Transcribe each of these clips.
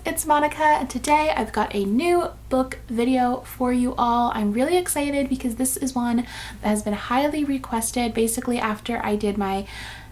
it's Monica, and today I've got a new book video for you all. I'm really excited because this is one that has been highly requested. Basically, after I did my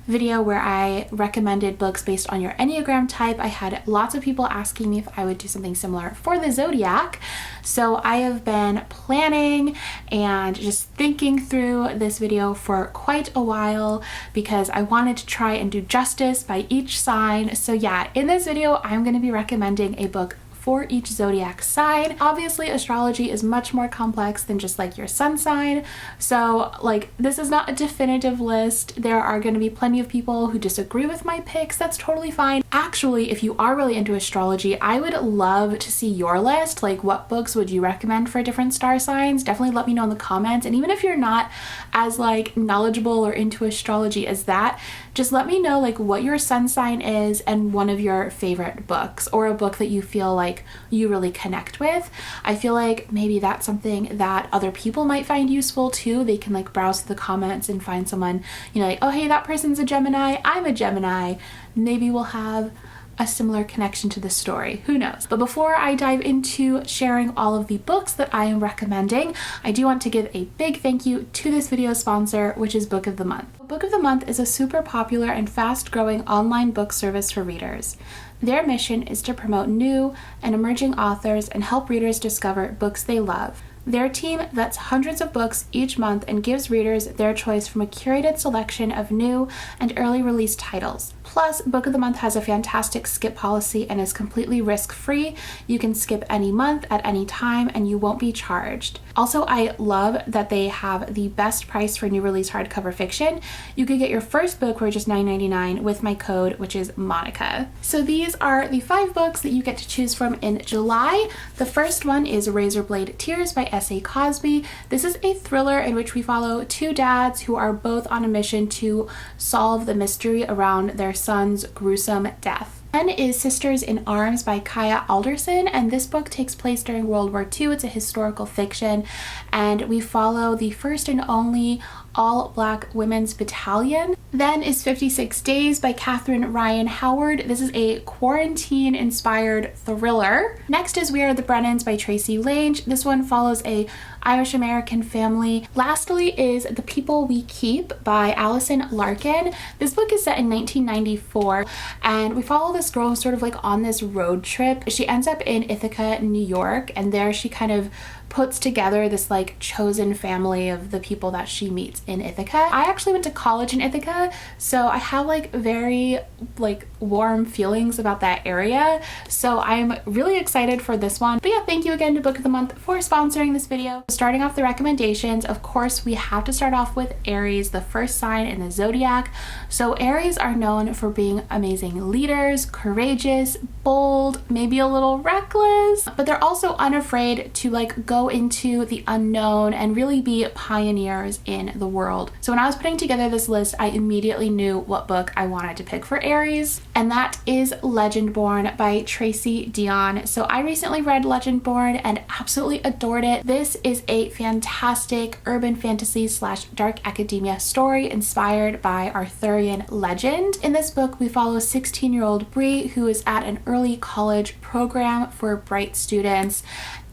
video where I recommended books based on your Enneagram type, I had lots of people asking me if I would do something similar for the zodiac. So I have been planning and just thinking through this video for quite a while because I wanted to try and do justice by each sign. So yeah, in this video I'm going to be recommending a book for each zodiac sign. Obviously, astrology is much more complex than just like your sun sign. So like, this is not a definitive list. There are going to be plenty of people who disagree with my picks. That's totally fine. Actually, if you are really into astrology, I would love to see your list. Like, what books would you recommend for different star signs? Definitely let me know in the comments. And even if you're not as like knowledgeable or into astrology as that, just let me know like what your sun sign is and one of your favorite books, or a book that you feel like you really connect with. I feel like maybe that's something that other people might find useful too. They can like browse through the comments and find someone, you know, like, oh hey, that person's a Gemini, I'm a Gemini. Maybe we'll have a similar connection to the story. Who knows? But before I dive into sharing all of the books that I am recommending, I do want to give a big thank you to this video sponsor, which is Book of the Month. Book of the Month is a super popular and fast-growing online book service for readers. Their mission is to promote new and emerging authors and help readers discover books they love. Their team vets hundreds of books each month and gives readers their choice from a curated selection of new and early release titles. Plus, Book of the Month has a fantastic skip policy and is completely risk-free. You can skip any month at any time and you won't be charged. Also, I love that they have the best price for new release hardcover fiction. You could get your first book for just $9.99 with my code, which is Monica. So these are the 5 books that you get to choose from in July. The first one is Razorblade Tears by S.A. Cosby. This is a thriller in which we follow 2 dads who are both on a mission to solve the mystery around their son's gruesome death. Then is Sisters in Arms by Kaya Alderson, and this book takes place during World War II. It's a historical fiction, and we follow the first and only all-Black women's battalion. Then is 56 Days by Catherine Ryan Howard. This is a quarantine-inspired thriller. Next is We Are the Brennans by Tracy Lange. This one follows a Irish-American family. Lastly is The People We Keep by Allison Larkin. This book is set in 1994, and we follow this girl who's sort of like on this road trip. She ends up in Ithaca, New York, and there she kind of puts together this like chosen family of the people that she meets in Ithaca. I actually went to college in Ithaca, so I have like very like warm feelings about that area. So I'm really excited for this one. But yeah, thank you again to Book of the Month for sponsoring this video. Starting off the recommendations, of course, we have to start off with Aries, the first sign in the zodiac. So Aries are known for being amazing leaders, courageous, bold, maybe a little reckless, but they're also unafraid to like go into the unknown and really be pioneers in the world. So when I was putting together this list, I immediately knew what book I wanted to pick for Aries, and that is Legendborn by Tracy Deonn. So I recently read Legendborn and absolutely adored it. This is a fantastic urban fantasy / dark academia story inspired by Arthurian legend. In this book, we follow 16-year-old Bree, who is at an early college program for bright students,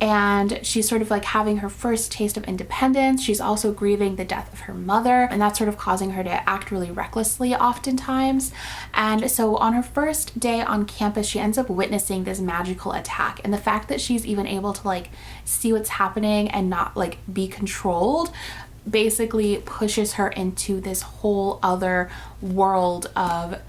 and she's sort of like having her first taste of independence. She's also grieving the death of her mother, and that's sort of causing her to act really recklessly oftentimes. And so on her first day on campus, she ends up witnessing this magical attack, and the fact that she's even able to like see what's happening and not like be controlled basically pushes her into this whole other world of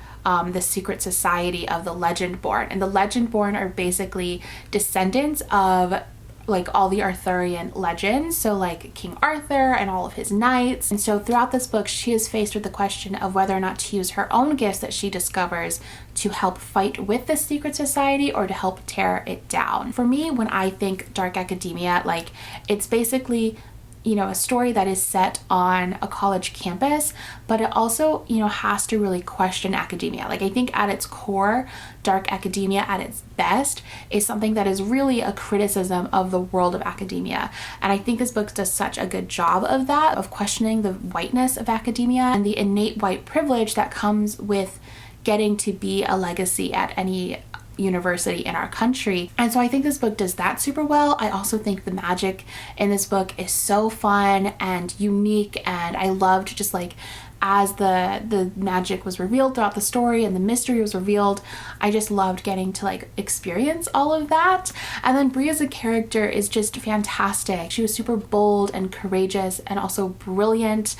the secret society of the Legendborn. And the Legendborn are basically descendants of like all the Arthurian legends, so like King Arthur and all of his knights. And so throughout this book, she is faced with the question of whether or not to use her own gifts that she discovers to help fight with the secret society or to help tear it down. For me, when I think dark academia, like it's basically, you know, a story that is set on a college campus, but it also, you know, has to really question academia. Like I think at its core, dark academia at its best is something that is really a criticism of the world of academia. And I think this book does such a good job of that, of questioning the whiteness of academia and the innate white privilege that comes with getting to be a legacy at any university in our country. And so I think this book does that super well. I also think the magic in this book is so fun and unique, and I loved just like as the magic was revealed throughout the story and the mystery was revealed, I just loved getting to like experience all of that. And then Brie as a character is just fantastic. She was super bold and courageous and also brilliant.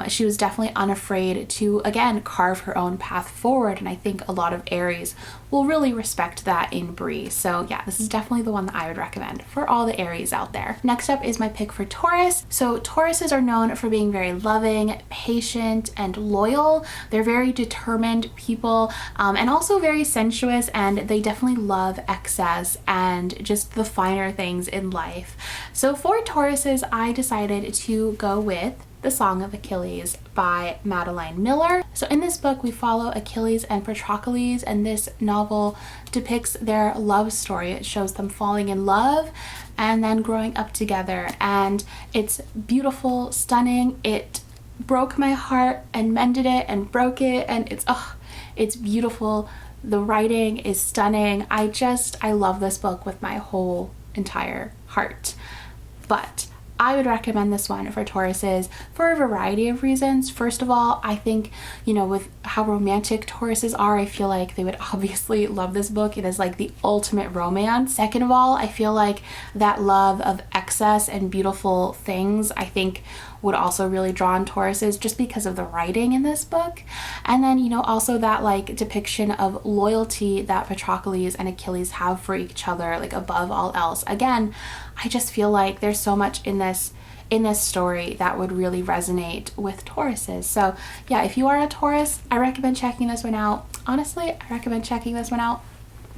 She was definitely unafraid to, again, carve her own path forward, and I think a lot of Aries will really respect that in Brie. So yeah, this is definitely the one that I would recommend for all the Aries out there. Next up is my pick for Taurus. So Tauruses are known for being very loving, patient, and loyal. They're very determined people, and also very sensuous, and they definitely love excess and just the finer things in life. So for Tauruses, I decided to go with The Song of Achilles by Madeline Miller. So in this book, we follow Achilles and Patroclus, and this novel depicts their love story. It shows them falling in love and then growing up together, and it's beautiful, stunning. It broke my heart and mended it and broke it, and it's beautiful. The writing is stunning. I love this book with my whole entire heart. But I would recommend this one for Tauruses for a variety of reasons. First of all, I think, with how romantic Tauruses are, I feel like they would obviously love this book. It is like the ultimate romance. Second of all, I feel like that love of excess and beautiful things, I think, would also really draw on Tauruses just because of the writing in this book. And then, also that like depiction of loyalty that Patroclus and Achilles have for each other, like above all else. Again, I just feel like there's so much in this story that would really resonate with Tauruses. So yeah, if you are a Taurus, I recommend checking this one out. Honestly, I recommend checking this one out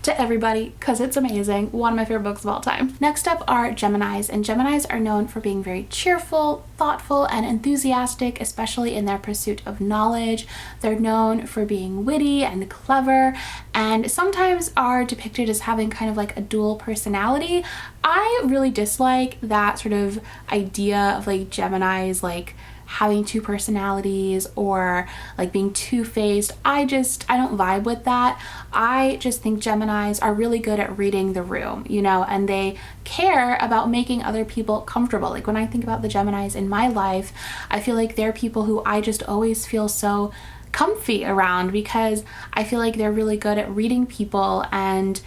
to everybody because it's amazing. One of my favorite books of all time. Next up are Geminis, and Geminis are known for being very cheerful, thoughtful, and enthusiastic, especially in their pursuit of knowledge. They're known for being witty and clever, and sometimes are depicted as having kind of like a dual personality. I really dislike that sort of idea of like Geminis like having two personalities or like being two-faced. I don't vibe with that. I just think Geminis are really good at reading the room, and they care about making other people comfortable. Like when I think about the Geminis in my life, I feel like they're people who I just always feel so comfy around because I feel like they're really good at reading people and,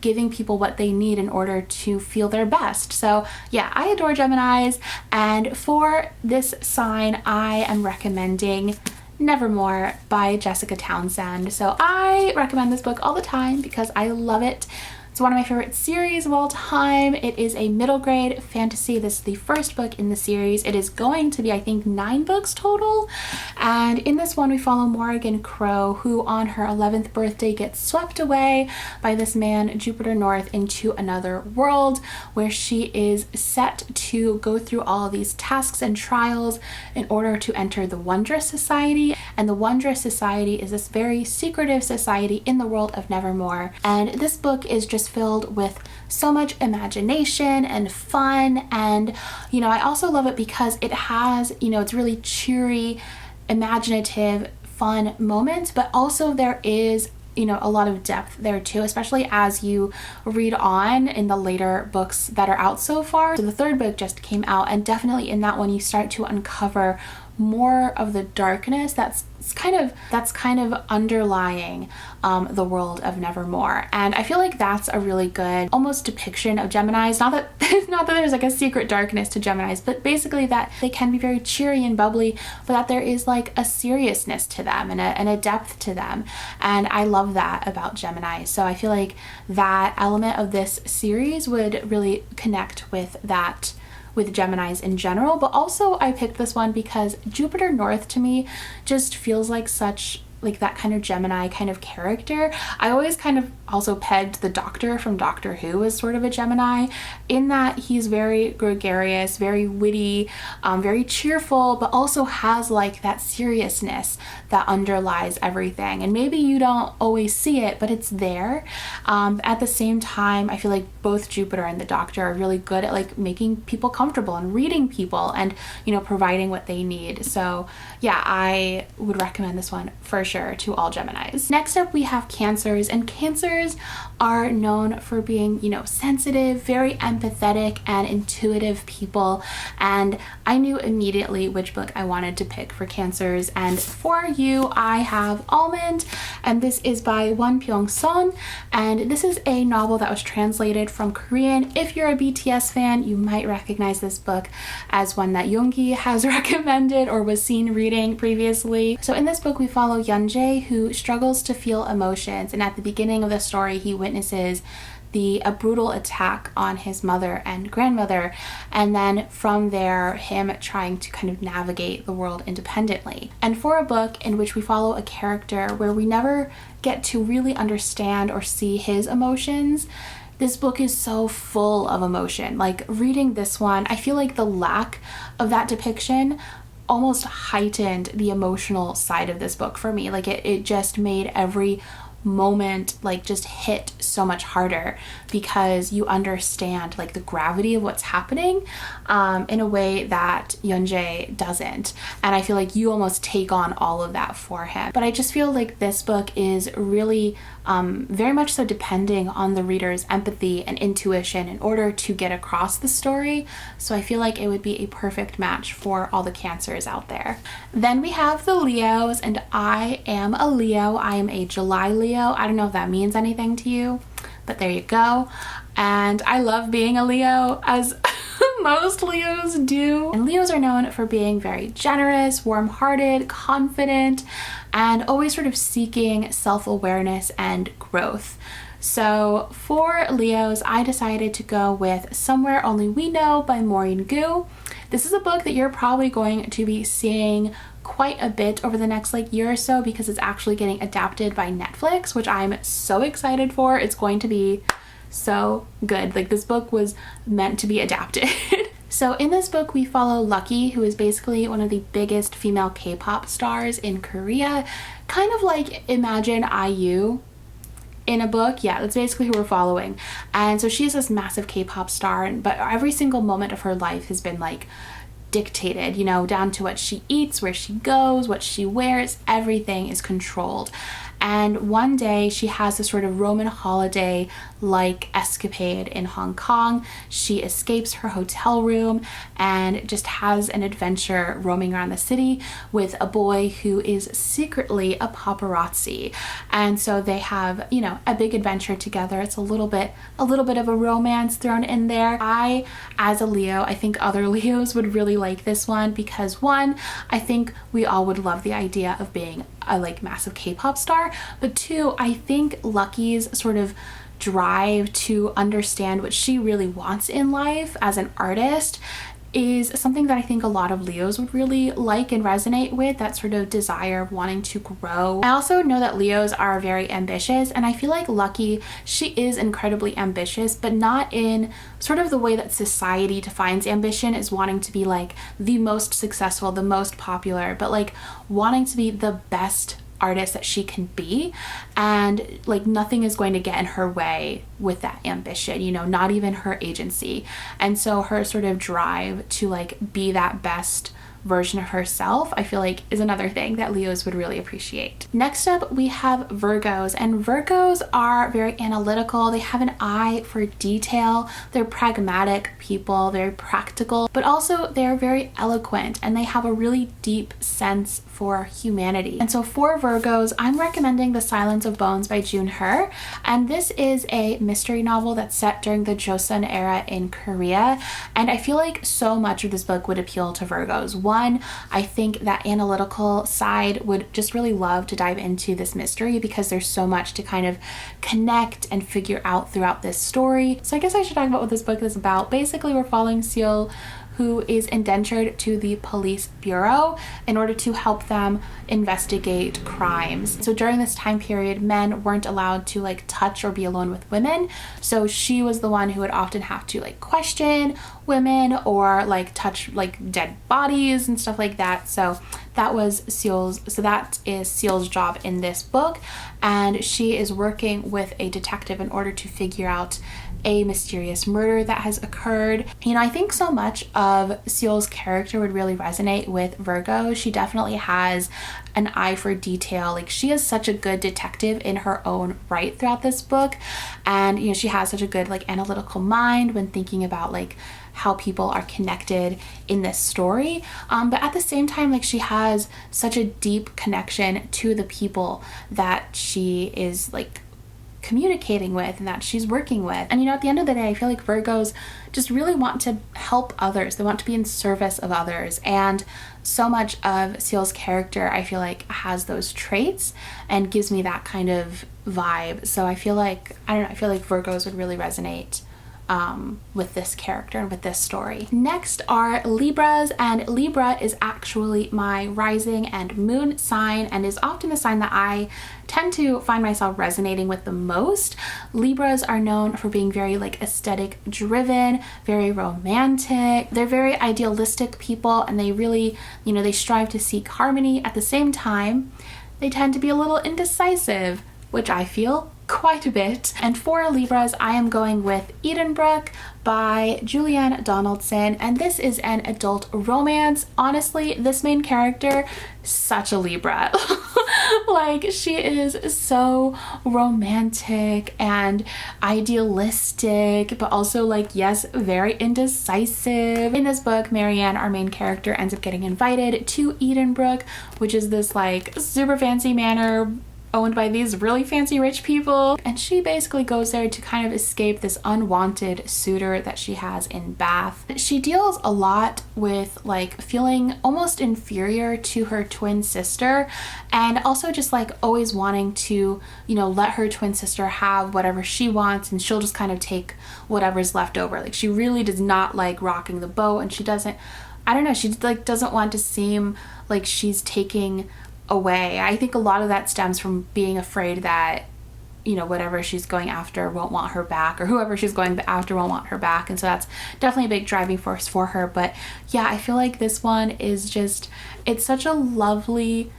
giving people what they need in order to feel their best. So yeah, I adore Geminis, and for this sign, I am recommending Nevermore by Jessica Townsend. So I recommend this book all the time because I love it. It's one of my favorite series of all time. It is a middle grade fantasy. This is the first book in the series. It is going to be, I think, 9 books total. And in this one, we follow Morrigan Crow, who on her 11th birthday gets swept away by this man, Jupiter North, into another world where she is set to go through all of these tasks and trials in order to enter the Wondrous Society. And the Wondrous Society is this very secretive society in the world of Nevermore. And this book is just filled with so much imagination and fun, and I also love it because it has it's really cheery, imaginative, fun moments, but also there is a lot of depth there too, especially as you read on in the later books that are out so far. So the 3rd book just came out, and definitely in that one you start to uncover more of the darkness that's kind of underlying the world of Nevermore. And I feel like that's a really good almost depiction of Geminis. Not that there's like a secret darkness to Geminis, but basically that they can be very cheery and bubbly, but that there is like a seriousness to them and a depth to them. And I love that about Gemini. So I feel like that element of this series would really connect with that, with Geminis in general. But also I picked this one because Jupiter North to me just feels like such like that kind of Gemini kind of character. I always kind of also pegged the Doctor from Doctor Who as sort of a Gemini, in that he's very gregarious, very witty, very cheerful, but also has like that seriousness that underlies everything. And maybe you don't always see it, but it's there. At the same time, I feel like both Jupiter and the Doctor are really good at like making people comfortable and reading people and providing what they need. So yeah, I would recommend this one for sure to all Geminis. Next up, we have Cancers, and Cancers are known for being, you know, sensitive, very empathetic and intuitive people. And I knew immediately which book I wanted to pick for Cancers. And for you, I have Almond, and this is by Won Byung-sun. And this is a novel that was translated from Korean. If you're a BTS fan, you might recognize this book as one that Yoongi has recommended or was seen reading previously. So in this book, we follow Yeonjae, who struggles to feel emotions. And at the beginning of the story, he witnesses a brutal attack on his mother and grandmother, and then from there him trying to kind of navigate the world independently. And for a book in which we follow a character where we never get to really understand or see his emotions, this book is so full of emotion. Like, reading this one, I feel like the lack of that depiction almost heightened the emotional side of this book for me. Like, it just made every moment like just hit so much harder because you understand like the gravity of what's happening in a way that Yeonjae doesn't, and I feel like you almost take on all of that for him. But I just feel like this book is really very much so depending on the reader's empathy and intuition in order to get across the story, so I feel like it would be a perfect match for all the Cancers out there. Then we have the Leos, and I am a Leo. I am a July Leo. I don't know if that means anything to you, but there you go. And I love being a Leo, as most Leos do. And Leos are known for being very generous, warm-hearted, confident, and always sort of seeking self-awareness and growth. So for Leos, I decided to go with Somewhere Only We Know by Maureen Gu. This is a book that you're probably going to be seeing quite a bit over the next like year or so because it's actually getting adapted by Netflix, which I'm so excited for. It's going to be so good. Like, this book was meant to be adapted. So in this book, we follow Lucky, who is basically one of the biggest female K-pop stars in Korea. Kind of like, imagine IU in a book. Yeah, that's basically who we're following. And so she's this massive K-pop star, but every single moment of her life has been like dictated, you know, down to what she eats, where she goes, what she wears, everything is controlled. And one day she has this sort of Roman holiday like escapade in Hong Kong. She escapes her hotel room and just has an adventure roaming around the city with a boy who is secretly a paparazzi. And so they have, you know, a big adventure together. It's a little bit of a romance thrown in there. I, as a Leo, I think other Leos would really like this one because, one, I think we all would love the idea of being a like massive K-pop star, but two, I think Lucky's sort of drive to understand what she really wants in life as an artist is something that I think a lot of Leos would really like and resonate with, that sort of desire of wanting to grow. I also know that Leos are very ambitious, and I feel like Lucky, she is incredibly ambitious, but not in sort of the way that society defines ambition as wanting to be like the most successful, the most popular, but like wanting to be the best artist that she can be, and like nothing is going to get in her way with that ambition, you know, not even her agency. And so her sort of drive to like be that best version of herself, I feel like, is another thing that Leos would really appreciate. Next up, we have Virgos, and Virgos are very analytical. They have an eye for detail. They're pragmatic people, very practical, but also they're very eloquent, and they have a really deep sense for humanity. And so for Virgos, I'm recommending The Silence of Bones by Jun Her, and this is a mystery novel that's set during the Joseon era in Korea, and I feel like so much of this book would appeal to Virgos. One, I think that analytical side would just really love to dive into this mystery because there's so much to kind of connect and figure out throughout this story. So I guess I should talk about what this book is about. Basically, we're following Seol, who is indentured to the police bureau in order to help them investigate crimes. So during this time period, men weren't allowed to like touch or be alone with women. So she was the one who would often have to like question women or like touch like dead bodies and stuff like that. So that is Seol's job in this book, and she is working with a detective in order to figure out a mysterious murder that has occurred. You know, I think so much of Seal's character would really resonate with Virgo. She definitely has an eye for detail. Like, she is such a good detective in her own right throughout this book, and you know, she has such a good like analytical mind when thinking about like how people are connected in this story, but at the same time, like, she has such a deep connection to the people that she is like communicating with and that she's working with. And you know, at the end of the day, I feel like Virgos just really want to help others. They want to be in service of others, and so much of Seal's character, I feel like, has those traits and gives me that kind of vibe. So I feel like, I don't know, I feel like Virgos would really resonate with this character and with this story. Next are Libras, and Libra is actually my rising and moon sign and is often the sign that I tend to find myself resonating with the most. Libras are known for being very like aesthetic driven, very romantic. They're very idealistic people, and they really, you know, they strive to seek harmony. At the same time, they tend to be a little indecisive, which I feel quite a bit. And for Libras, I am going with Edenbrook by Julianne Donaldson, and this is an adult romance. Honestly, this main character, such a Libra. Like, she is so romantic and idealistic, but also like, yes, very indecisive. In this book, Marianne, our main character, ends up getting invited to Edenbrook, which is this like super fancy manor owned by these really fancy rich people, and she basically goes there to kind of escape this unwanted suitor that she has in Bath. She deals a lot with like feeling almost inferior to her twin sister, and also just like always wanting to, you know, let her twin sister have whatever she wants, and she'll just kind of take whatever's left over. Like, she really does not like rocking the boat, and she doesn't, I don't know, she like doesn't want to seem like she's taking away. I think a lot of that stems from being afraid that, you know, whatever she's going after won't want her back, or whoever she's going after won't want her back. And so that's definitely a big driving force for her. But yeah, I feel like this one is just, it's such a lovely,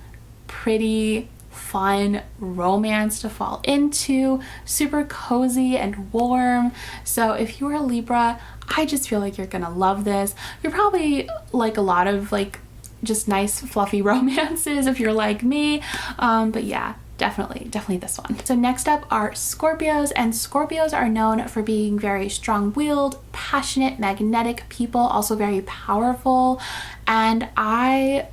pretty, fun romance to fall into, super cozy and warm. So if you're a Libra, I just feel like you're gonna love this. You're probably like a lot of like just nice fluffy romances if you're like me, but yeah, definitely this one. So next up are Scorpios, and Scorpios are known for being very strong-willed, passionate, magnetic people, also very powerful, and I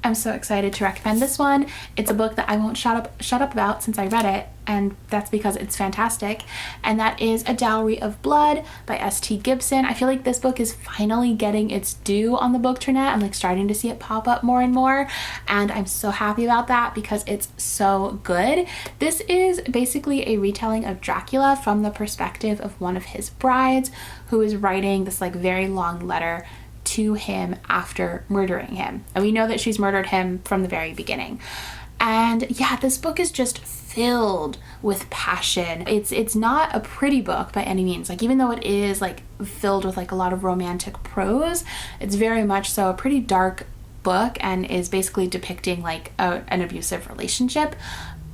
am so excited to recommend this one. It's a book that I won't shut up about since I read it, and that's because it's fantastic, and that is A Dowry of Blood by S.T. Gibson. I feel like this book is finally getting its due on the Bookternet. I'm like starting to see it pop up more and more, and I'm so happy about that because it's so good. This is basically a retelling of Dracula from the perspective of one of his brides, who is writing this like very long letter to him after murdering him. And we know that she's murdered him from the very beginning. And yeah, this book is just filled with passion. It's not a pretty book by any means. Like, even though it is like filled with like a lot of romantic prose, it's very much so a pretty dark book and is basically depicting like an abusive relationship.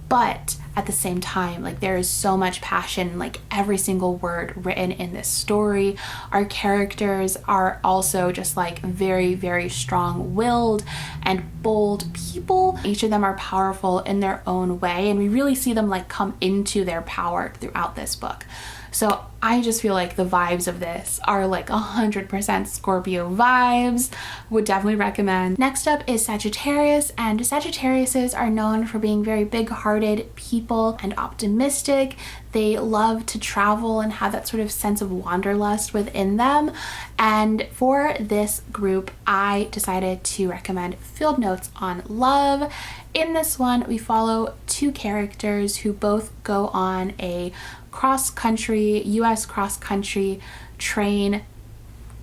But at the same time, like, there is so much passion, like every single word written in this story. Our characters are also just like very, very strong-willed and bold people. Each of them are powerful in their own way, and we really see them like come into their power throughout this book. So I just feel like the vibes of this are like 100% Scorpio vibes. Would definitely recommend. Next up is Sagittarius, and Sagittariuses are known for being very big-hearted people and optimistic. They love to travel and have that sort of sense of wanderlust within them. And for this group, I decided to recommend Field Notes on Love. In this one, we follow two characters who both go on a cross-country, US cross-country train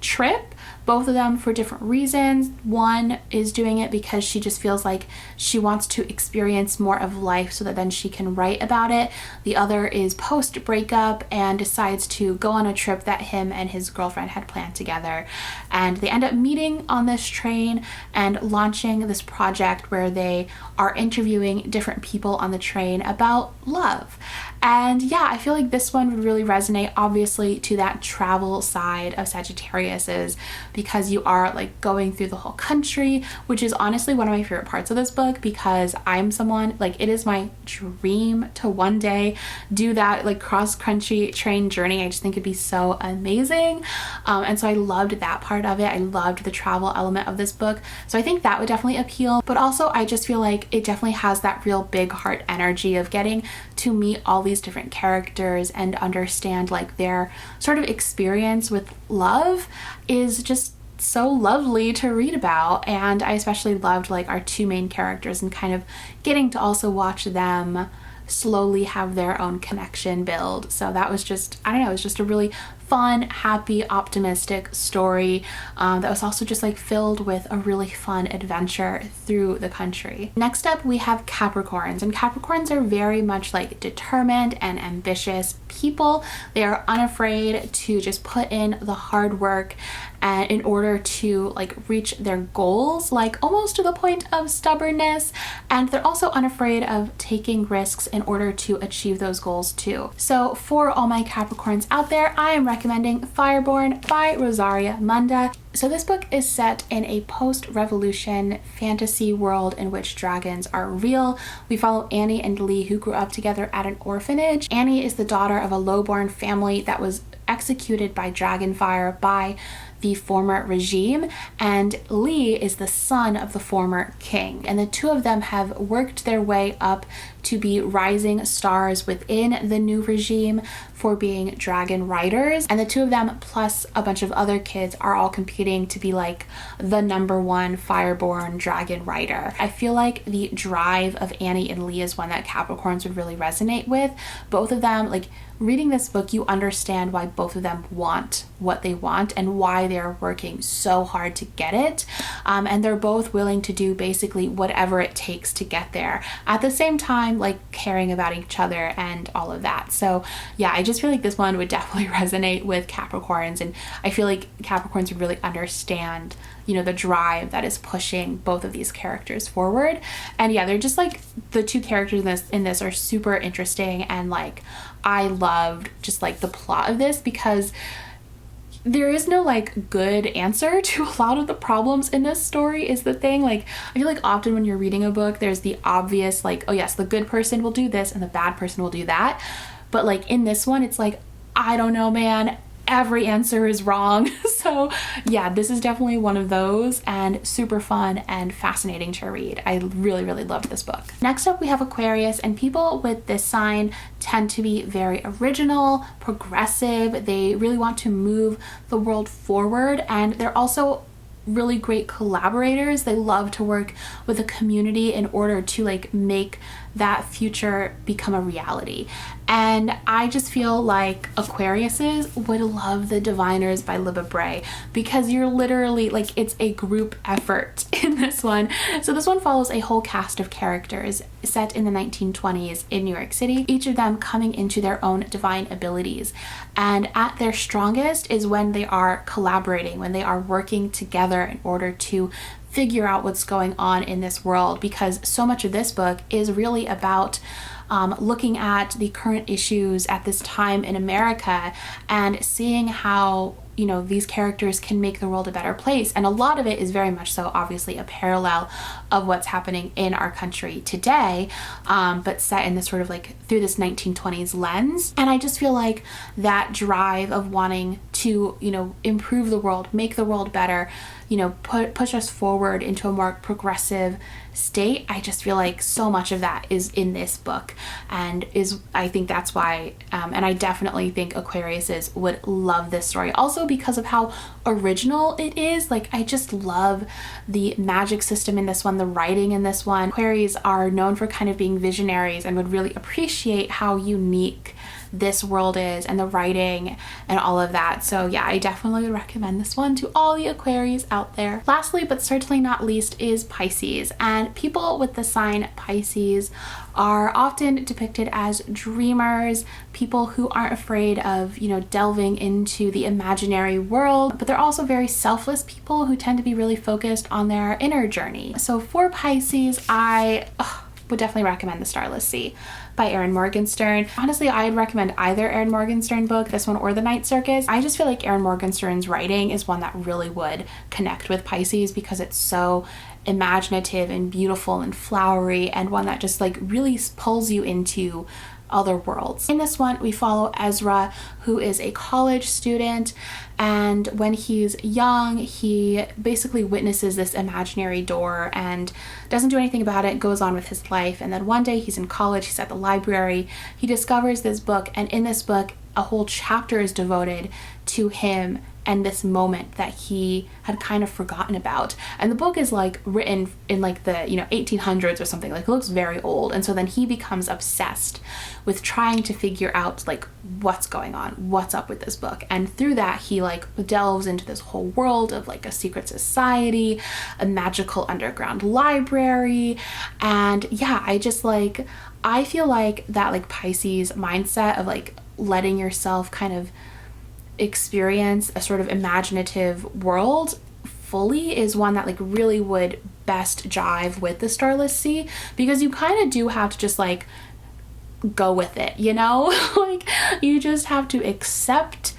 trip, both of them for different reasons. One is doing it because she just feels like she wants to experience more of life so that then she can write about it. The other is post-breakup and decides to go on a trip that him and his girlfriend had planned together. And they end up meeting on this train and launching this project where they are interviewing different people on the train about love. And yeah, I feel like this one would really resonate obviously to that travel side of Sagittarius's, because you are like going through the whole country, which is honestly one of my favorite parts of this book, because I'm someone like, it is my dream to one day do that like cross country train journey. I just think it'd be so amazing. And so I loved that part of it. I loved the travel element of this book. So I think that would definitely appeal. But also I just feel like it definitely has that real big heart energy of getting to meet all these different characters and understand like their sort of experience with love is just so lovely to read about. And I especially loved like our two main characters and kind of getting to also watch them slowly have their own connection build. So that was just, I don't know, it was just a really fun, happy, optimistic story that was also just like filled with a really fun adventure through the country. Next up we have Capricorns, and Capricorns are very much like determined and ambitious people. They are unafraid to just put in the hard work and in order to like reach their goals, like almost to the point of stubbornness, and they're also unafraid of taking risks in order to achieve those goals too. So for all my Capricorns out there, I am recommending Fireborn by Rosaria Munda. So this book is set in a post-revolution fantasy world in which dragons are real. We follow Annie and Lee, who grew up together at an orphanage. Annie is the daughter of a lowborn family that was executed by dragonfire by the former regime, and Lee is the son of the former king, and the two of them have worked their way up to be rising stars within the new regime for being dragon riders, and the two of them plus a bunch of other kids are all competing to be like the #1 fireborn dragon rider. I feel like the drive of Annie and Lee is one that Capricorns would really resonate with. Both of them, like reading this book, you understand why both of them want what they want and why they're working so hard to get it, and they're both willing to do basically whatever it takes to get there, at the same time like caring about each other and all of that. So yeah, I just feel like this one would definitely resonate with Capricorns, and I feel like Capricorns would really understand, you know, the drive that is pushing both of these characters forward. And yeah, they're just like, the two characters in this are super interesting, and like I loved just like the plot of this, because there is no like good answer to a lot of the problems in this story is the thing. Like I feel like often when you're reading a book, there's the obvious like, oh yes, the good person will do this and the bad person will do that. But like in this one, it's like, I don't know, man, every answer is wrong. So yeah, this is definitely one of those, and super fun and fascinating to read. I really, really loved this book. Next up we have Aquarius, and people with this sign tend to be very original, progressive. They really want to move the world forward, and they're also really great collaborators. They love to work with a community in order to like make that future become a reality. And I just feel like Aquariuses would love The Diviners by Libba Bray, because you're literally like, it's a group effort in this one. So this one follows a whole cast of characters set in the 1920s in New York City, each of them coming into their own divine abilities. And at their strongest is when they are collaborating, when they are working together in order to figure out what's going on in this world, because so much of this book is really about looking at the current issues at this time in America and seeing how, you know, these characters can make the world a better place. And a lot of it is very much so obviously a parallel of what's happening in our country today, but set in this sort of like through this 1920s lens. And I just feel like that drive of wanting to, you know, improve the world, make the world better, you know, push us forward into a more progressive state. I just feel like so much of that is in this book, and I think that's why, and I definitely think Aquariuses would love this story. Also because of how original it is. Like I just love the magic system in this one, the writing in this one. Aquarius are known for kind of being visionaries and would really appreciate how unique this world is, and the writing and all of that. So yeah, I definitely would recommend this one to all the Aquarius out there. Lastly, but certainly not least, is Pisces. And people with the sign Pisces are often depicted as dreamers, people who aren't afraid of, you know, delving into the imaginary world, but they're also very selfless people who tend to be really focused on their inner journey. So for Pisces, I would definitely recommend The Starless Sea by Erin Morgenstern. Honestly, I'd recommend either Erin Morgenstern book, this one or The Night Circus. I just feel like Erin Morgenstern's writing is one that really would connect with Pisces because it's so imaginative and beautiful and flowery, and one that just like really pulls you into other worlds. In this one, we follow Ezra, who is a college student, and when he's young, he basically witnesses this imaginary door and doesn't do anything about it, goes on with his life. And then one day he's in college, he's at the library, he discovers this book, and in this book, a whole chapter is devoted to him and this moment that he had kind of forgotten about. And the book is like written in like the 1800s or something, like it looks very old. And so then he becomes obsessed with trying to figure out like what's going on, what's up with this book. And through that he like delves into this whole world of like a secret society, a magical underground library. And yeah, I feel like that like Pisces mindset of like letting yourself kind of experience a sort of imaginative world fully is one that like really would best jive with The Starless Sea, because you kind of do have to just like go with it, like you just have to accept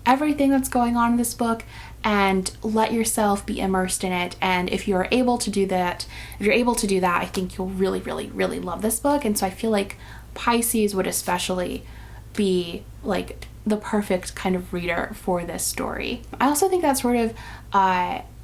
everything that's going on in this book and let yourself be immersed in it. And if you're able to do that, I think you'll really, really, really love this book. And so I feel like Pisces would especially be like the perfect kind of reader for this story. I also think that sort of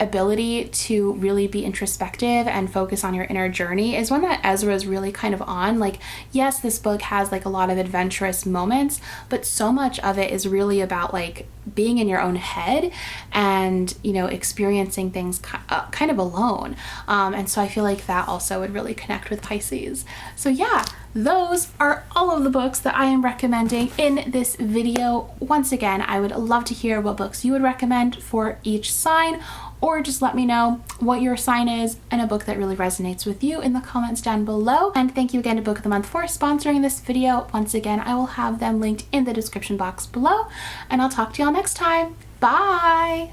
ability to really be introspective and focus on your inner journey is one that Ezra is really kind of on. Like, yes, this book has like a lot of adventurous moments, but so much of it is really about like being in your own head and, experiencing things kind of alone. And so I feel like that also would really connect with Pisces. So yeah, those are all of the books that I am recommending in this video. Once again, I would love to hear what books you would recommend for each sign, or just let me know what your sign is and a book that really resonates with you in the comments down below. And thank you again to Book of the Month for sponsoring this video. Once again, I will have them linked in the description box below, and I'll talk to y'all next time. Bye!